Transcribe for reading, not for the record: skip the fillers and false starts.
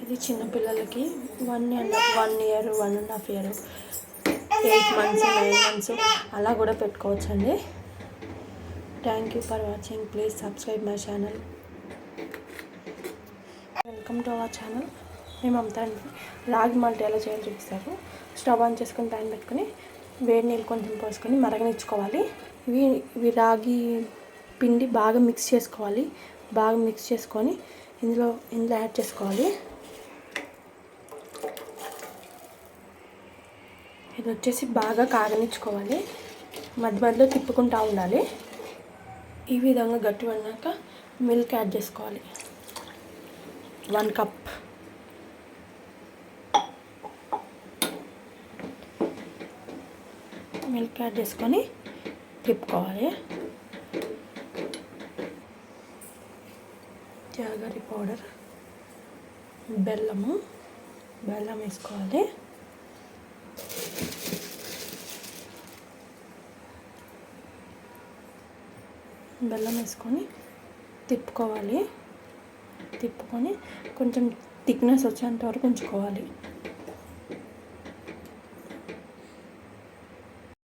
ఇది చిన్నపిల్లలకి 1 year 1.5 year 8 months 9 months అలా కూడా పెట్టుకోవచ్చండి. Thank you for watching. Please subscribe my channel. Welcome to our channel. మేము అంతా రాగి మాల్ట్ ఎలా చేయాలో చూపిస్తారు. స్టవ్ ఆన్ చేసుకొని ప్యాన్ పెట్టుకొని వేడి నీళ్ళు కొంచెం పోసుకొని మరగనిచ్చుకోవాలి. ఇవి రాగి పిండి బాగా మిక్స్ చేసుకోవాలి. బాగా మిక్స్ చేసుకొని ఇందులో యాడ్ చేసుకోవాలి. ఇది వచ్చేసి బాగా కాగనిచ్చుకోవాలి. మధ్య మధ్యలో తిప్పుకుంటూ ఉండాలి. ఈ విధంగా గట్టి పడినాక మిల్క్ యాడ్ చేసుకోవాలి. 1 cup. మిల్క్ యాడ్ చేసుకొని తిప్పుకోవాలి. జాగరి పౌడర్, బెల్లం వేసుకోవాలి. బెల్లం వేసుకొని తిప్పుకొని కొంచెం థిక్నెస్ వచ్చేంత వరకు ఉంచుకోవాలి.